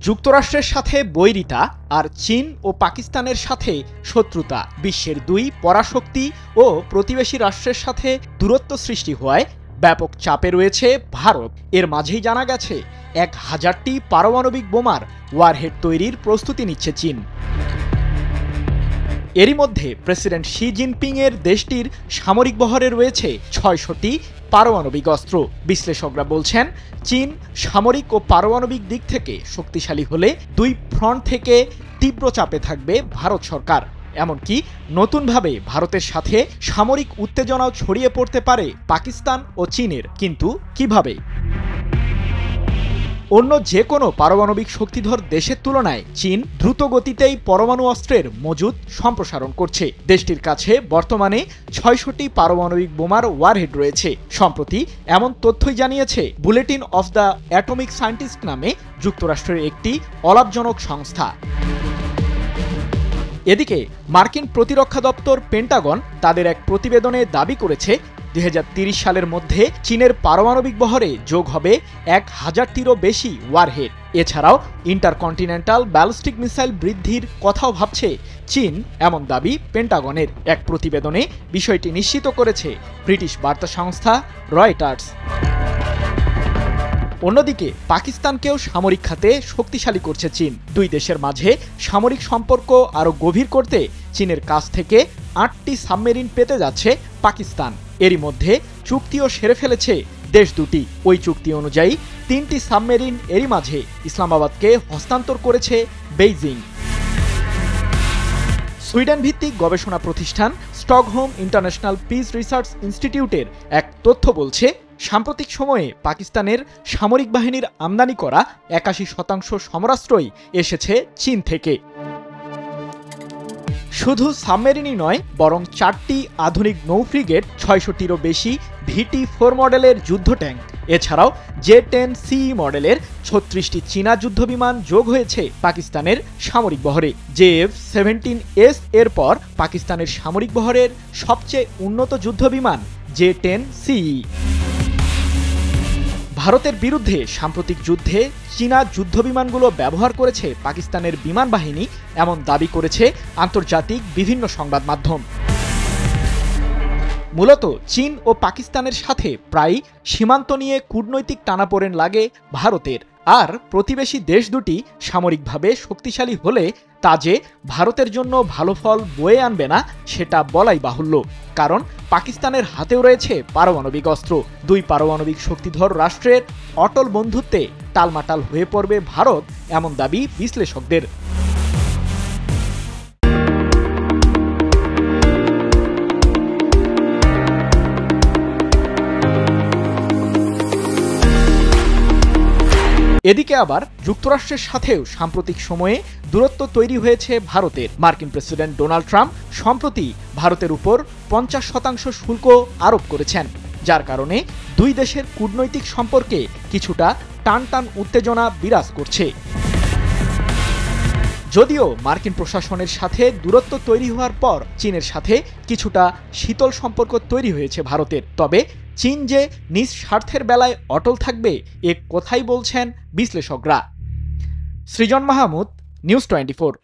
যুক্তরাষ্ট্রের সাথে বৈরিতা আর চীন ও পাকিস্তানের সাথে শত্রুতা বিশ্বের দুই পরাশক্তি ও প্রতিবেশী রাষ্ট্রের সাথে দূরত্ব সৃষ্টি হওয়ায় ব্যাপক চাপে রয়েছে ভারত। এর মাঝেই জানা গেছে 1000টি পারমাণবিক বোমার ওয়ারহেড তৈরির প্রস্তুতি নিচ্ছে চীন। এরই মধ্যে প্রেসিডেন্ট শি জিনপিং এর দেশটির সামরিক বহরে রয়েছে 600টি পারমাণবিক অস্ত্র। বিশ্লেষকরা বলছেন, চীন সামরিক ও পারমাণবিক দিক থেকে শক্তিশালী হলে দুই ফ্রন্ট থেকে তীব্র চাপে থাকবে ভারত সরকার। এমনকি নতুনভাবে ভারতের সাথে সামরিক উত্তেজনাও ছড়িয়ে পড়তে পারে পাকিস্তান ও চীনের। কিন্তু কিভাবে? অন্য যে কোনো পারমাণবিক শক্তিধর দেশের তুলনায় চীন দ্রুত গতিতেই পরমাণু অস্ত্রের মজুদ সম্প্রসারণ করছে। দেশটির কাছে বর্তমানে 600টি পারমাণবিক বোমার ওয়ারহেড রয়েছে। সম্প্রতি এমন তথ্যই জানিয়েছে bulletin of the atomic scientist নামে যুক্তরাষ্ট্রের একটি অলাভজনক সংস্থা। এদিকে মার্কিন প্রতিরক্ষা দপ্তর পেন্টাগন তাদের এক প্রতিবেদনে দাবি করেছে 2030 সালের মধ্যে চীনের পারমাণবিক বহরে যোগ হবে 1000টিরও বেশি ওয়ারহেড। এছাড়াও ইন্টারকন্টিনেন্টাল ব্যালিস্টিক মিসাইল বৃদ্ধির কথাও ভাবছে চীন, এমন দাবি পেন্টাগনের। এক প্রতিবেদনে বিষয়টি নিশ্চিত করেছে ব্রিটিশ বার্তা সংস্থা রয়টার্স। অন্যদিকে পাকিস্তানকেও সামরিক খাতে শক্তিশালী করছে চীন। দুই দেশের মাঝে সামরিক সম্পর্ক আরও গভীর করতে চীনের কাছ থেকে 8টি সাবমেরিন পেতে যাচ্ছে পাকিস্তান। এরই মধ্যে চুক্তিও সেরে ফেলেছে দেশ দুটি। ওই চুক্তি অনুযায়ী 3টি সাবমেরিন এরই মাঝে ইসলামাবাদকে হস্তান্তর করেছে বেইজিং। সুইডেন ভিত্তিক গবেষণা প্রতিষ্ঠান স্টকহোম ইন্টারন্যাশনাল পিস রিসার্চ ইনস্টিটিউটের এক তথ্য বলছে, সাম্প্রতিক সময়ে পাকিস্তানের সামরিক বাহিনীর আমদানি করা 81% সমরাস্ত্রই এসেছে চীন থেকে। শুধু সাবমেরিনই নয়, বরং 4টি আধুনিক নৌ ফ্রিগেট, 600টিরও বেশি VT-4 মডেলের যুদ্ধ ট্যাঙ্ক, এছাড়াও J-10C মডেলের 36টি চীনা যুদ্ধবিমান যোগ হয়েছে পাকিস্তানের সামরিক বহরে। JF-17S এর পর পাকিস্তানের সামরিক বহরের সবচেয়ে উন্নত যুদ্ধবিমান J-10C। ভারতের বিরুদ্ধে সাম্প্রতিক যুদ্ধে চীনা যুদ্ধবিমানগুলো ব্যবহার করেছে পাকিস্তানের বিমান বাহিনী, এমন দাবি করেছে আন্তর্জাতিক বিভিন্ন সংবাদ মাধ্যম। মূলত চীন ও পাকিস্তানের সাথে প্রায় সীমান্ত নিয়ে কূটনৈতিক টানাপোড়েন লাগে ভারতের। আর প্রতিবেশী দেশ দুটি সামরিকভাবে শক্তিশালী হলে তা যে ভারতের জন্য ভালো ফল বয়ে আনবে না সেটা বলাই বাহুল্য। কারণ পাকিস্তানের হাতেও রয়েছে পারমাণবিক অস্ত্র। দুই পারমাণবিক শক্তিধর রাষ্ট্রের অটল বন্ধুত্বে টালমাটাল হয়ে পড়বে ভারত, এমন দাবি বিশ্লেষকদের। এদিকে আবার যুক্তরাষ্ট্রের সাথেও সাম্প্রতিক সময়ে দূরত্ব তৈরি হয়েছে ভারতের। মার্কিন প্রেসিডেন্ট ডোনাল্ড ট্রাম্প সম্প্রতি ভারতের উপর 50% শুল্ক আরোপ করেছেন, যার কারণে দুই দেশের কূটনৈতিক সম্পর্কে কিছুটা টানটান উত্তেজনা বিরাজ করছে। যদিও মার্কিন প্রশাসনের সাথে দূরত্ব তৈরি হওয়ার পর চীনের সাথে কিছুটা শীতল সম্পর্ক তৈরি হয়েছে ভারতের, তবে চীন যে নিজ স্বার্থের বেলায় অটল থাকবে এ কথাই বলছেন বিশ্লেষকরা। সৃজন মাহমুদ, নিউজ 24।